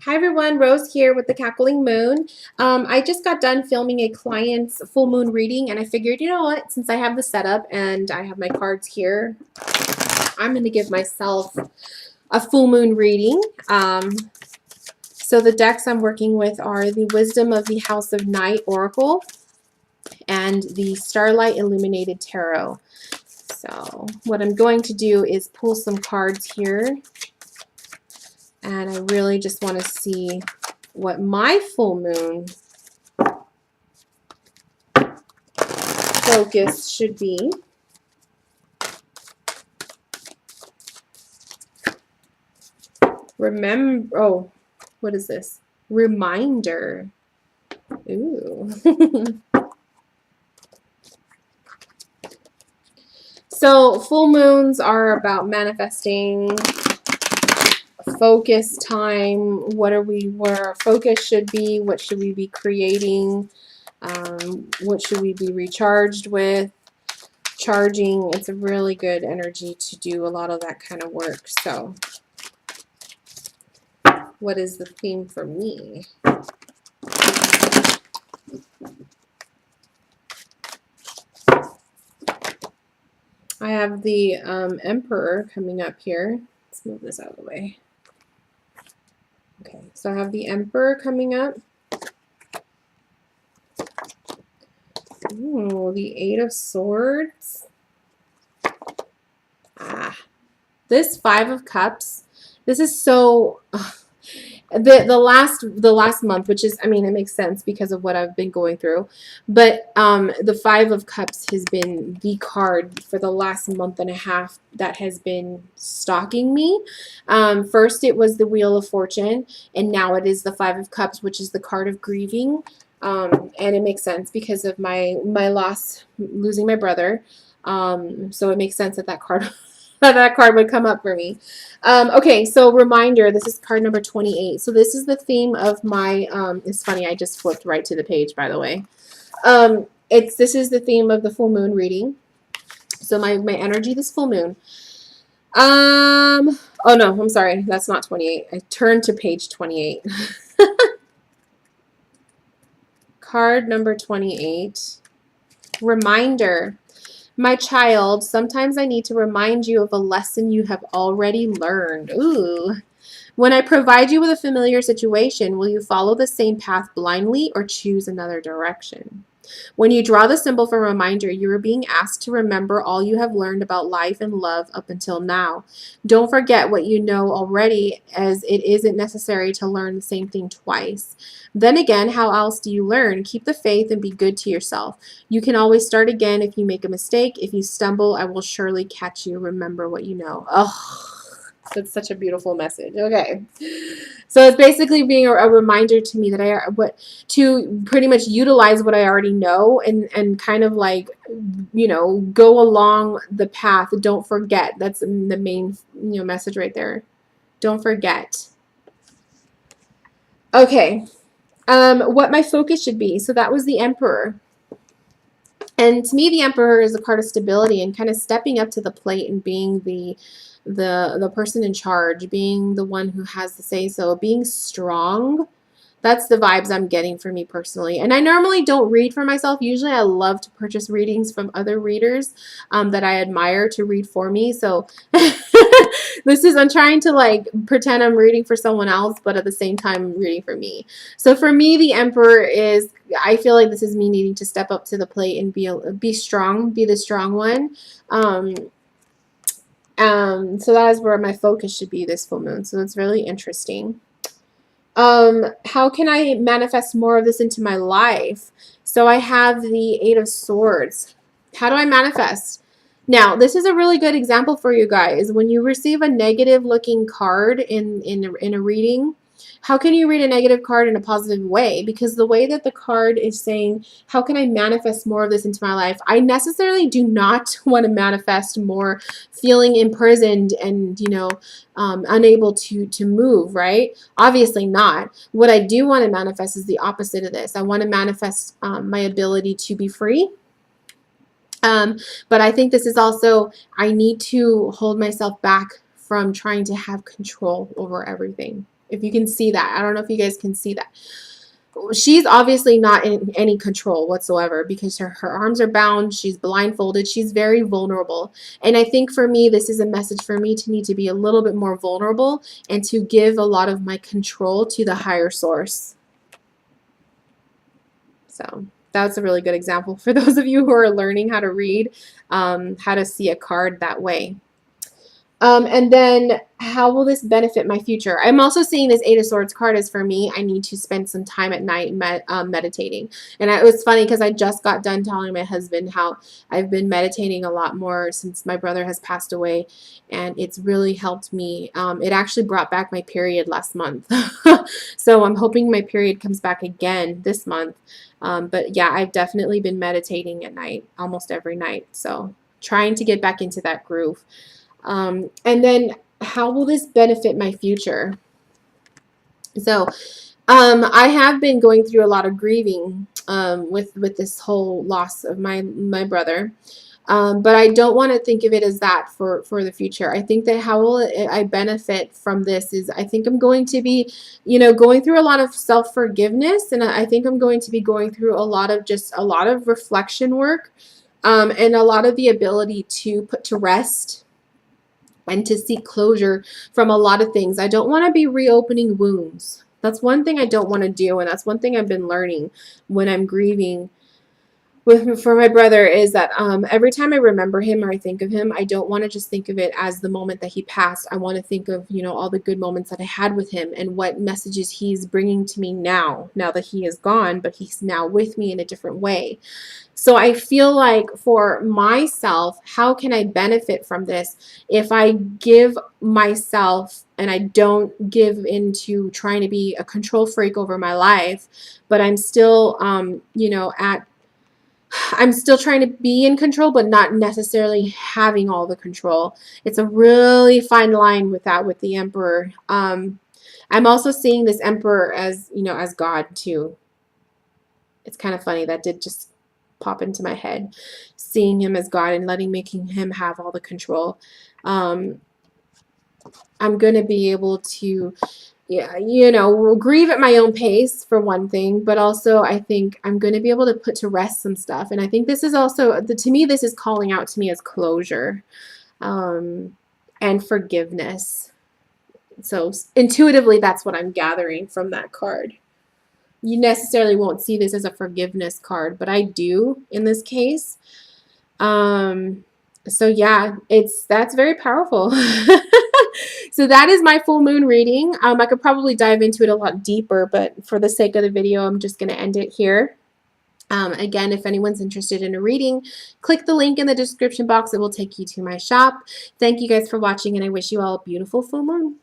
Hi everyone, Rose here with the Cackling Moon. I just got done filming a client's full moon reading and I figured, you know what, since I have the setup and I have my cards here, I'm going to give myself a full moon reading. So the decks I'm working with are the Wisdom of the House of Night Oracle and the Starlight Illuminated Tarot. So what I'm going to do is pull some cards here, and I really just want to see what my full moon focus should be. Remember, oh, what is this? Reminder. Ooh. So full moons are about manifesting, focus time. What are we, where our focus should be? What should we be creating? What should we be recharged with? Charging. It's a really good energy to do a lot of that kind of work. So what is the theme for me? I have the Emperor coming up here. Let's move this out of the way. Okay, so I have the Emperor coming up. Ooh, the Eight of Swords. Ah, this Five of Cups. This is so... the last month, which is, I mean, it makes sense because of what I've been going through, but the Five of Cups has been the card for the last month and a half that has been stalking me. First it was the Wheel of Fortune, and now it is the Five of Cups, which is the card of grieving. And it makes sense because of my loss, losing my brother. So it makes sense that that card that card would come up for me. Okay, so reminder, this is card number 28. So this is the theme of my, it's funny, I just flipped right to the page, by the way. This is the theme of the full moon reading. So my energy this full moon. Oh no, I'm sorry, that's not 28. I turned to page 28. Card number 28. Reminder. My child, sometimes I need to remind you of a lesson you have already learned. Ooh. When I provide you with a familiar situation, will you follow the same path blindly or choose another direction? When you draw the symbol for reminder, you are being asked to remember all you have learned about life and love up until now. Don't forget what you know already, as it isn't necessary to learn the same thing twice. Then again, how else do you learn? Keep the faith and be good to yourself. You can always start again if you make a mistake. If you stumble, I will surely catch you. Remember what you know. Oh. That's such a beautiful message. Okay. So it's basically being a reminder to me that to pretty much utilize what I already know and kind of like, you know, go along the path. Don't forget. That's the main, you know, message right there. Don't forget. Okay. What my focus should be. So that was the Emperor. And to me, the Emperor is a card of stability and kind of stepping up to the plate and being the person in charge, being the one who has the say-so, being strong. That's the vibes I'm getting for me personally. And I normally don't read for myself. Usually I love to purchase readings from other readers that I admire to read for me. So I'm trying to like pretend I'm reading for someone else, but at the same time reading for me. So for me, the Emperor is, I feel like this is me needing to step up to the plate and be strong, be the strong one. So that is where my focus should be this full moon. So it's really interesting. How can I manifest more of this into my life? So I have the Eight of Swords. How do I manifest? Now, this is a really good example for you guys. When you receive a negative looking card in a reading, how can you read a negative card in a positive way? Because the way that the card is saying, how can I manifest more of this into my life? I necessarily do not want to manifest more feeling imprisoned and, you know, unable to move, right? Obviously not. What I do want to manifest is the opposite of this. I want to manifest my ability to be free. But I think this is also, I need to hold myself back from trying to have control over everything. If you can see that. I don't know if you guys can see that. She's obviously not in any control whatsoever because her arms are bound. She's blindfolded. She's very vulnerable. And I think for me, this is a message for me to need to be a little bit more vulnerable and to give a lot of my control to the higher source. So that's a really good example for those of you who are learning how to read, how to see a card that way. And then how will this benefit my future? I'm also seeing this Eight of Swords card as for me, I need to spend some time at night meditating. And it was funny because I just got done telling my husband how I've been meditating a lot more since my brother has passed away. And it's really helped me. It actually brought back my period last month. So I'm hoping my period comes back again this month. But yeah, I've definitely been meditating at night, almost every night. So trying to get back into that groove. And then how will this benefit my future? So I have been going through a lot of grieving with this whole loss of my brother. But I don't want to think of it as that for the future. I think that how will I benefit from this is I think I'm going to be, going through a lot of self-forgiveness, and I think I'm going to be going through a lot of reflection work, and a lot of the ability to put to rest and to seek closure from a lot of things. I don't want to be reopening wounds. That's one thing I don't want to do, and that's one thing I've been learning when I'm grieving for my brother is that every time I remember him or I think of him, I don't want to just think of it as the moment that he passed. I want to think of, all the good moments that I had with him and what messages he's bringing to me now that he is gone, but he's now with me in a different way. So I feel like for myself, how can I benefit from this if I give myself and I don't give into trying to be a control freak over my life, but I'm still, I'm still trying to be in control, but not necessarily having all the control. It's a really fine line with that, with the Emperor. I'm also seeing this Emperor as, as God too. It's kind of funny. That did just pop into my head, seeing him as God and making him have all the control. I'm going to be able to, grieve at my own pace for one thing, but also I think I'm going to be able to put to rest some stuff. And I think this is also, to me, this is calling out to me as closure, and forgiveness. So intuitively, that's what I'm gathering from that card. You necessarily won't see this as a forgiveness card, but I do in this case. So yeah, that's very powerful. So that is my full moon reading. I could probably dive into it a lot deeper, but for the sake of the video, I'm just going to end it here. Again, if anyone's interested in a reading, click the link in the description box. It will take you to my shop. Thank you guys for watching, and I wish you all a beautiful full moon.